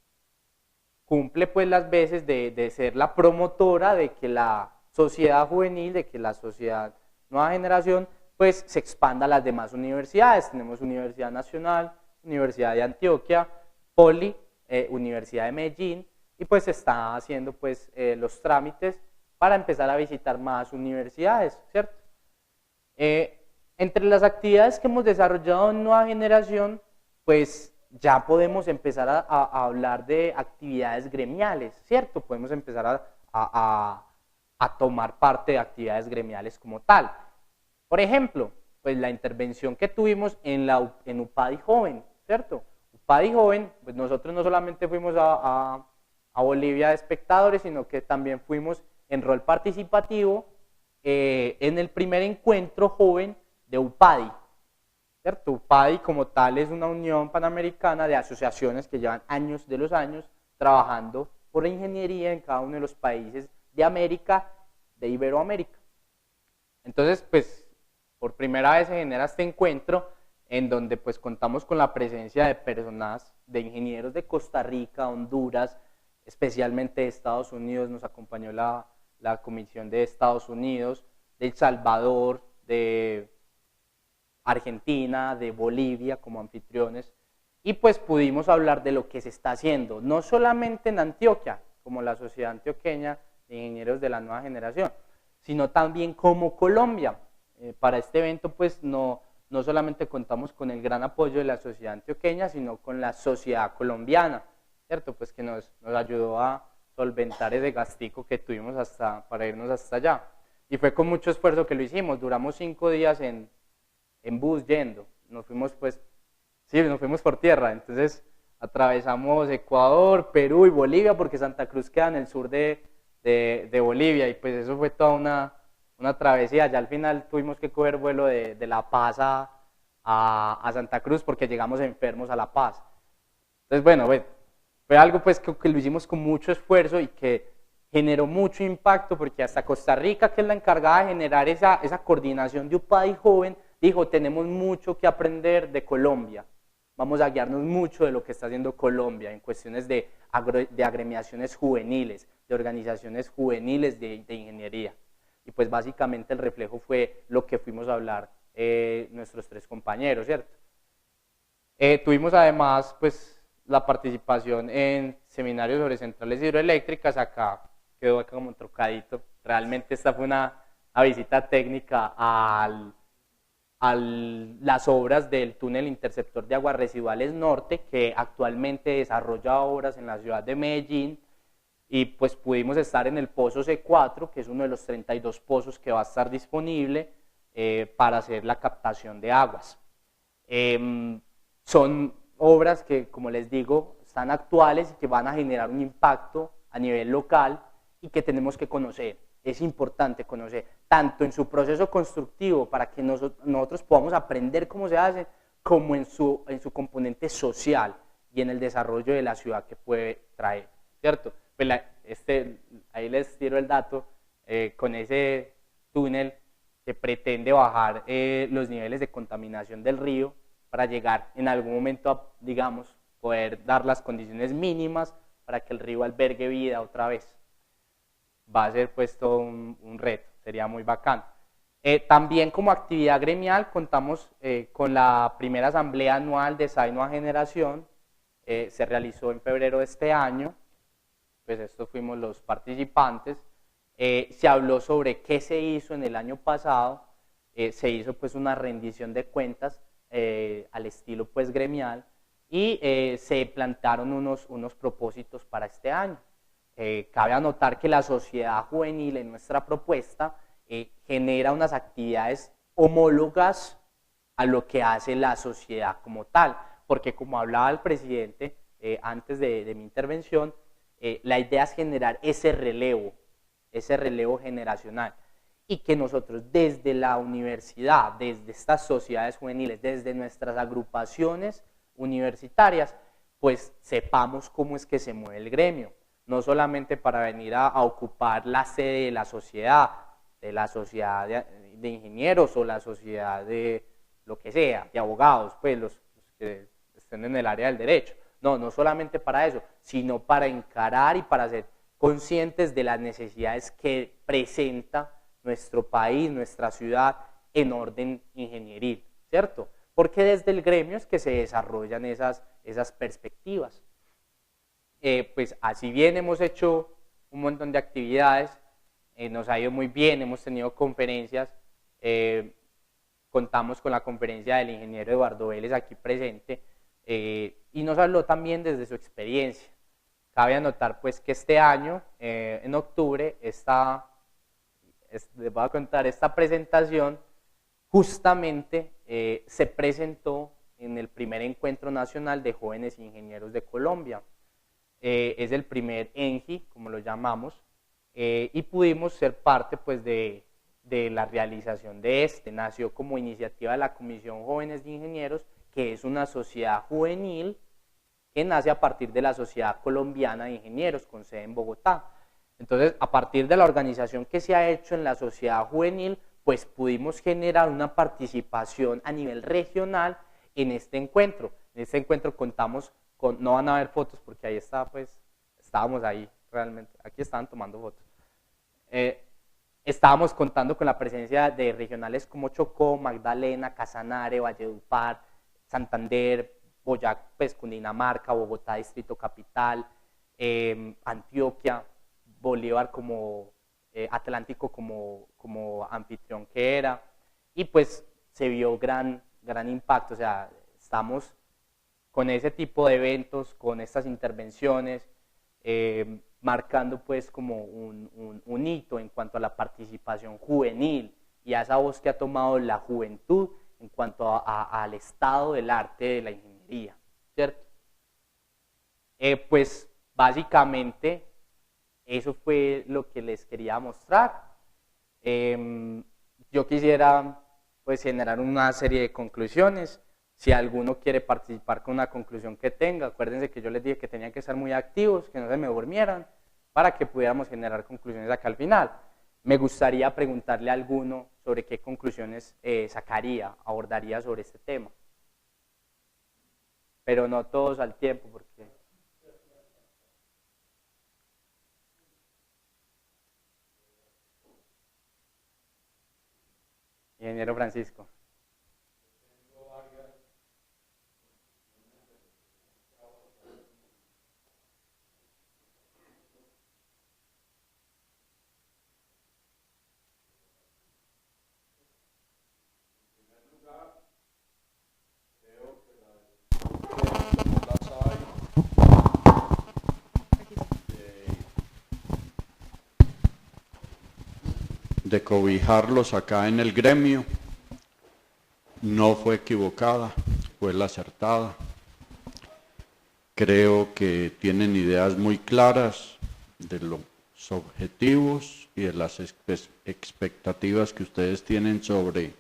cumple pues las veces de ser la promotora de que la sociedad juvenil, de que la sociedad Nueva Generación pues se expanda a las demás universidades. Tenemos Universidad Nacional, Universidad de Antioquia, Poli, Universidad de Medellín, y pues se está haciendo pues los trámites para empezar a visitar más universidades, ¿cierto? Entre las actividades que hemos desarrollado en Nueva Generación, pues ya podemos empezar a hablar de actividades gremiales, ¿cierto? Podemos empezar a tomar parte de actividades gremiales como tal. Por ejemplo, pues la intervención que tuvimos en UPADI Joven, ¿cierto? UPADI Joven, pues nosotros no solamente fuimos a Bolivia de espectadores, sino que también fuimos en rol participativo en el primer encuentro joven de UPADI, ¿cierto? UPADI como tal es una unión panamericana de asociaciones que llevan años de los años trabajando por la ingeniería en cada uno de los países de América, de Iberoamérica. Entonces, pues, por primera vez se genera este encuentro en donde pues contamos con la presencia de personas, de ingenieros de Costa Rica, Honduras, especialmente de Estados Unidos, nos acompañó la Comisión de Estados Unidos, de El Salvador, de Argentina, de Bolivia como anfitriones, y pues pudimos hablar de lo que se está haciendo, no solamente en Antioquia, como la Sociedad Antioqueña de Ingenieros de la Nueva Generación, sino también como Colombia. Para este evento pues no solamente contamos con el gran apoyo de la Sociedad Antioqueña, sino con la sociedad colombiana, ¿cierto? Pues que nos ayudó a solventar ese gastico que tuvimos para irnos hasta allá. Y fue con mucho esfuerzo que lo hicimos, duramos 5 días en bus yendo, nos fuimos por tierra, entonces atravesamos Ecuador, Perú y Bolivia, porque Santa Cruz queda en el sur de Bolivia, y pues eso fue toda una travesía. Ya al final tuvimos que coger vuelo de La Paz a Santa Cruz porque llegamos enfermos a La Paz. Entonces bueno, fue algo pues que lo hicimos con mucho esfuerzo y que generó mucho impacto porque hasta Costa Rica, que es la encargada de generar esa coordinación de UPADI joven, dijo, tenemos mucho que aprender de Colombia, vamos a guiarnos mucho de lo que está haciendo Colombia en cuestiones de agremiaciones juveniles, de organizaciones juveniles de ingeniería. Y pues básicamente el reflejo fue lo que fuimos a hablar nuestros tres compañeros, ¿cierto? Tuvimos además pues la participación en seminarios sobre centrales hidroeléctricas, acá quedó acá como un trocadito. Realmente esta fue una visita técnica a las obras del túnel interceptor de aguas residuales norte, que actualmente desarrolla obras en la ciudad de Medellín, y pues pudimos estar en el pozo C4, que es uno de los 32 pozos que va a estar disponible para hacer la captación de aguas. Son obras que, como les digo, están actuales y que van a generar un impacto a nivel local y que tenemos que conocer. Es importante conocer, tanto en su proceso constructivo para que nosotros podamos aprender cómo se hace, como en su componente social y en el desarrollo de la ciudad que puede traer, ¿cierto? Pues ahí les tiro el dato, con ese túnel se pretende bajar los niveles de contaminación del río para llegar en algún momento a, digamos, poder dar las condiciones mínimas para que el río albergue vida otra vez. Va a ser pues todo un reto, sería muy bacán. También como actividad gremial contamos con la primera asamblea anual de SAI Nueva Generación, se realizó en febrero de este año, pues estos fuimos los participantes. Se habló sobre qué se hizo en el año pasado, se hizo pues una rendición de cuentas al estilo pues gremial y se plantearon unos propósitos para este año. Cabe anotar que la sociedad juvenil en nuestra propuesta genera unas actividades homólogas a lo que hace la sociedad como tal, porque como hablaba el presidente antes de mi intervención, la idea es generar ese relevo generacional y que nosotros desde la universidad, desde estas sociedades juveniles, desde nuestras agrupaciones universitarias, pues sepamos cómo es que se mueve el gremio, no solamente para venir a ocupar la sede de la sociedad de ingenieros o la sociedad de lo que sea, de abogados, pues los que estén en el área del derecho. No solamente para eso, sino para encarar y para ser conscientes de las necesidades que presenta nuestro país, nuestra ciudad en orden ingenieril, ¿cierto? Porque desde el gremio es que se desarrollan esas perspectivas. Pues así bien hemos hecho un montón de actividades, nos ha ido muy bien, hemos tenido conferencias, contamos con la conferencia del ingeniero Eduardo Vélez aquí presente, y nos habló también desde su experiencia. Cabe anotar pues que este año, en octubre, les voy a contar, esta presentación justamente se presentó en el primer encuentro nacional de jóvenes ingenieros de Colombia. Es el primer ENGI, como lo llamamos, y pudimos ser parte pues de la realización de este. Nació como iniciativa de la Comisión Jóvenes de Ingenieros, que es una sociedad juvenil que nace a partir de la Sociedad Colombiana de Ingenieros, con sede en Bogotá. Entonces, a partir de la organización que se ha hecho en la sociedad juvenil, pues pudimos generar una participación a nivel regional en este encuentro. En este encuentro contamos con, no van a ver fotos porque ahí está, pues, estábamos ahí realmente, aquí estaban tomando fotos. Estábamos contando con la presencia de regionales como Chocó, Magdalena, Casanare, Valledupar, Santander, Boyacá, pues, Cundinamarca, Bogotá, Distrito Capital, Antioquia, Bolívar como Atlántico como anfitrión que era, y pues se vio gran impacto. O sea, estamos con ese tipo de eventos, con estas intervenciones, marcando pues como un hito en cuanto a la participación juvenil y a esa voz que ha tomado la juventud en cuanto al estado del arte de la ingeniería, ¿cierto? Pues básicamente eso fue lo que les quería mostrar. Yo quisiera pues generar una serie de conclusiones. Si alguno quiere participar con una conclusión que tenga, acuérdense que yo les dije que tenían que estar muy activos, que no se me durmieran, para que pudiéramos generar conclusiones acá al final. Me gustaría preguntarle a alguno sobre qué conclusiones sacaría, abordaría sobre este tema. Pero no todos al tiempo, porque... Ingeniero Francisco. De cobijarlos acá en el gremio, no fue equivocada, fue la acertada. Creo que tienen ideas muy claras de los objetivos y de las expectativas que ustedes tienen sobre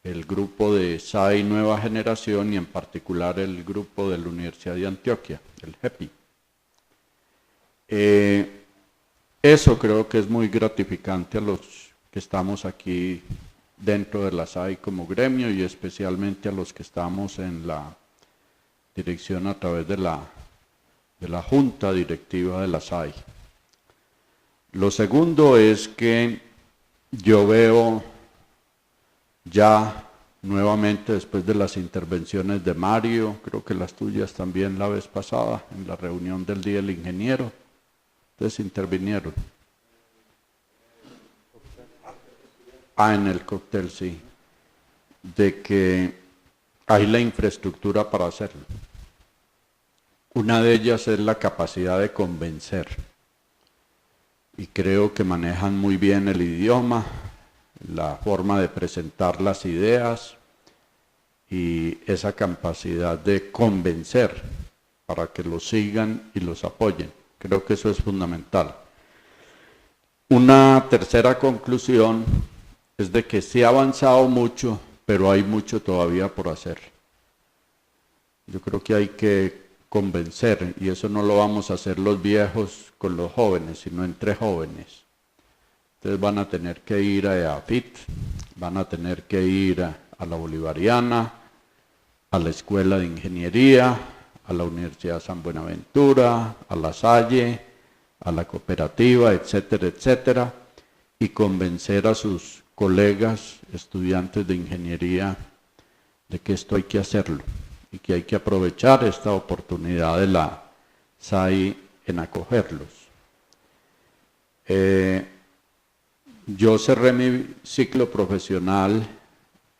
el grupo de SAI Nueva Generación y en particular el grupo de la Universidad de Antioquia, el GEPI. Eso creo que es muy gratificante a los que estamos aquí dentro de la SAI como gremio y especialmente a los que estamos en la dirección a través de la junta directiva de la SAI. Lo segundo es que yo veo ya nuevamente después de las intervenciones de Mario, creo que las tuyas también la vez pasada en la reunión del Día del Ingeniero, ustedes intervinieron. En el cóctel, sí. De que hay la infraestructura para hacerlo. Una de ellas es la capacidad de convencer. Y creo que manejan muy bien el idioma, la forma de presentar las ideas y esa capacidad de convencer para que los sigan y los apoyen. Creo que eso es fundamental. Una tercera conclusión es de que se ha avanzado mucho, pero hay mucho todavía por hacer. Yo creo que hay que convencer, y eso no lo vamos a hacer los viejos con los jóvenes, sino entre jóvenes. Ustedes van a tener que ir a EAFIT, van a tener que ir a la Bolivariana, a la Escuela de Ingeniería, a la Universidad San Buenaventura, a la Salle, a la cooperativa, etcétera, etcétera, y convencer a sus colegas, estudiantes de ingeniería, de que esto hay que hacerlo y que hay que aprovechar esta oportunidad de la SAI en acogerlos. Yo cerré mi ciclo profesional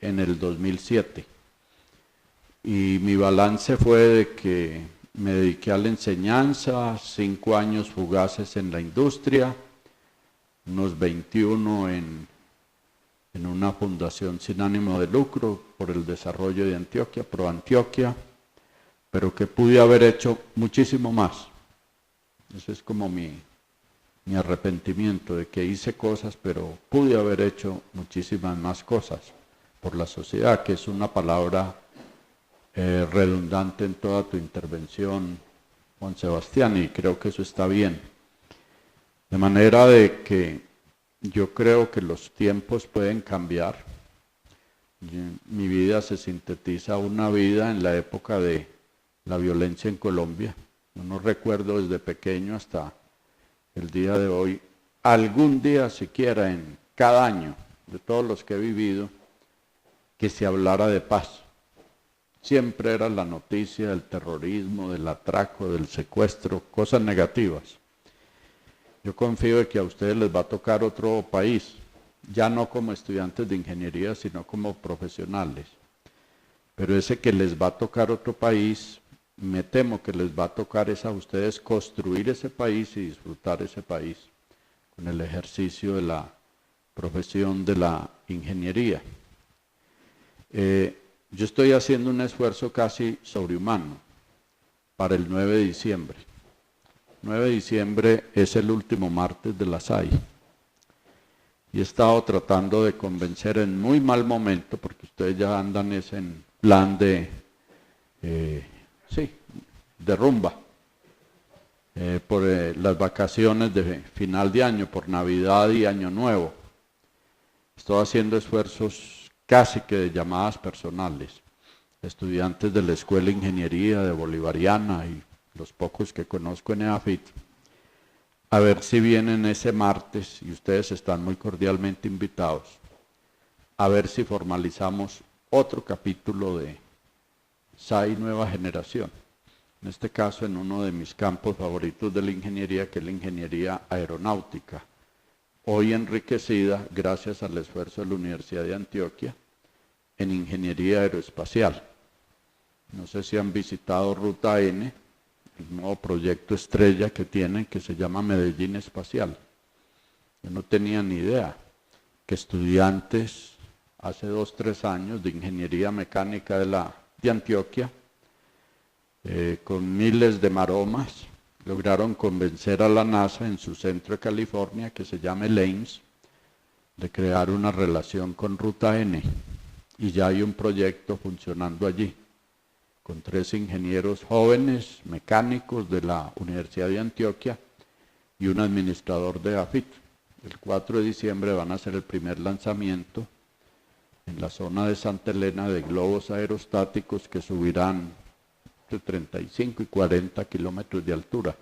en el 2007 y mi balance fue de que me dediqué a la enseñanza, 5 años fugaces en la industria, unos 21 en una fundación sin ánimo de lucro por el desarrollo de Antioquia, Pro Antioquia, pero que pude haber hecho muchísimo más. Ese es como mi arrepentimiento de que hice cosas, pero pude haber hecho muchísimas más cosas por la sociedad, que es una palabra redundante en toda tu intervención, Juan Sebastián, y creo que eso está bien. De manera de que yo creo que los tiempos pueden cambiar. Mi vida se sintetiza una vida en la época de la violencia en Colombia. Yo no recuerdo desde pequeño hasta el día de hoy, algún día siquiera en cada año de todos los que he vivido, que se hablara de paz. Siempre era la noticia del terrorismo, del atraco, del secuestro, cosas negativas. Yo confío en que a ustedes les va a tocar otro país, ya no como estudiantes de ingeniería, sino como profesionales. Pero ese que les va a tocar otro país, me temo que les va a tocar es a ustedes construir ese país y disfrutar ese país con el ejercicio de la profesión de la ingeniería. Yo estoy haciendo un esfuerzo casi sobrehumano para el 9 de diciembre. 9 de diciembre es el último martes de la SAI. Y he estado tratando de convencer en muy mal momento, porque ustedes ya andan en plan de rumba por las vacaciones de final de año, por Navidad y Año Nuevo. Estoy haciendo esfuerzos casi que de llamadas personales. Estudiantes de la Escuela de Ingeniería de Bolivariana y los pocos que conozco en EAFIT, a ver si vienen ese martes, y ustedes están muy cordialmente invitados, a ver si formalizamos otro capítulo de SAI Nueva Generación. En este caso, en uno de mis campos favoritos de la ingeniería, que es la ingeniería aeronáutica, hoy enriquecida gracias al esfuerzo de la Universidad de Antioquia en ingeniería aeroespacial. No sé si han visitado Ruta N, el nuevo proyecto estrella que tienen, que se llama Medellín Espacial. Yo no tenía ni idea que estudiantes hace 2 o 3 años de ingeniería mecánica de Antioquia, con miles de maromas, lograron convencer a la NASA en su centro de California, que se llama el Ames, de crear una relación con Ruta N. Y ya hay un proyecto funcionando allí, con 3 ingenieros jóvenes, mecánicos de la Universidad de Antioquia y un administrador de AFIT. El 4 de diciembre van a hacer el primer lanzamiento en la zona de Santa Elena de globos aerostáticos que subirán entre 35 y 40 kilómetros de altura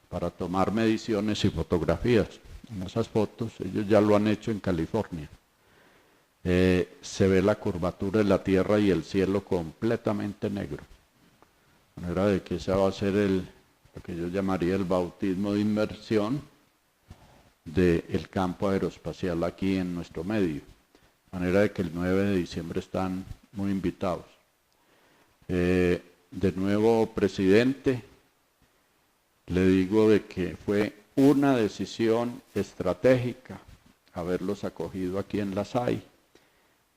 para tomar mediciones y fotografías. En esas fotos, ellos ya lo han hecho en California. Se ve la curvatura de la Tierra y el cielo completamente negro. De manera de que ese va a ser lo que yo llamaría el bautismo de inmersión del campo aeroespacial aquí en nuestro medio. De manera de que el 9 de diciembre están muy invitados. De nuevo, presidente, le digo de que fue una decisión estratégica haberlos acogido aquí en la SAI.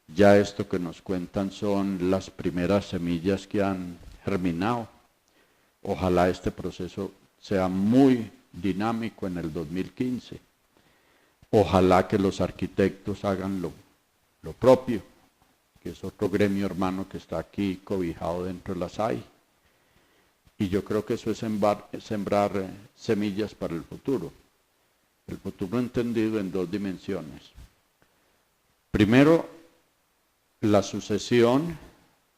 Ya esto que nos cuentan son las primeras semillas que han germinado. Ojalá este proceso sea muy dinámico en el 2015. Ojalá que los arquitectos hagan lo propio, que es otro gremio hermano que está aquí cobijado dentro de la SAI. Y yo creo que eso es sembrar semillas para el futuro. El futuro entendido en 2 dimensiones. Primero, la sucesión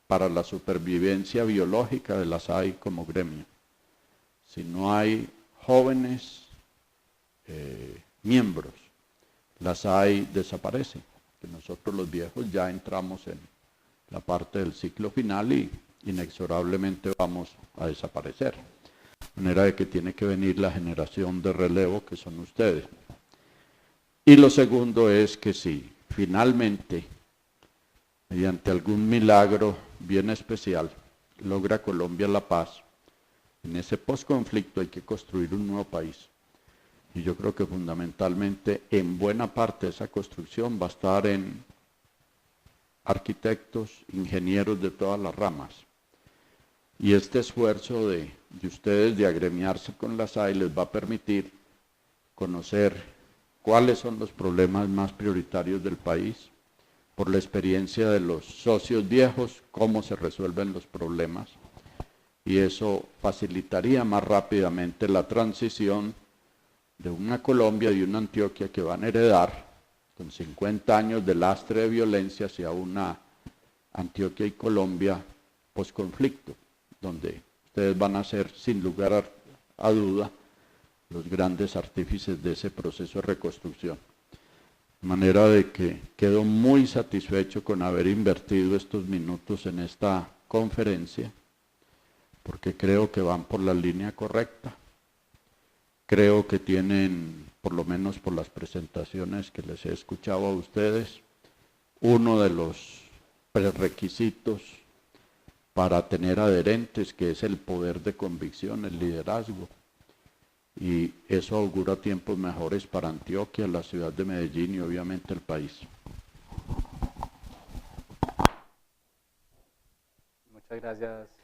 para la supervivencia biológica de la SAI como gremio. Si no hay jóvenes miembros, la SAI desaparece. Que nosotros los viejos ya entramos en la parte del ciclo final y inexorablemente vamos a desaparecer. De manera de que tiene que venir la generación de relevo que son ustedes. Y lo segundo es que si finalmente, mediante algún milagro bien especial, logra Colombia la paz, en ese posconflicto hay que construir un nuevo país. Y yo creo que fundamentalmente en buena parte de esa construcción va a estar en arquitectos, ingenieros de todas las ramas. Y este esfuerzo de ustedes de agremiarse con la SAI les va a permitir conocer cuáles son los problemas más prioritarios del país, por la experiencia de los socios viejos, cómo se resuelven los problemas. Y eso facilitaría más rápidamente la transición de una Colombia y una Antioquia que van a heredar con 50 años de lastre de violencia hacia una Antioquia y Colombia posconflicto, donde ustedes van a ser, sin lugar a duda, los grandes artífices de ese proceso de reconstrucción. De manera de que quedo muy satisfecho con haber invertido estos minutos en esta conferencia, porque creo que van por la línea correcta. Creo que tienen, por lo menos por las presentaciones que les he escuchado a ustedes, uno de los prerequisitos para tener adherentes, que es el poder de convicción, el liderazgo. Y eso augura tiempos mejores para Antioquia, la ciudad de Medellín y obviamente el país. Muchas gracias.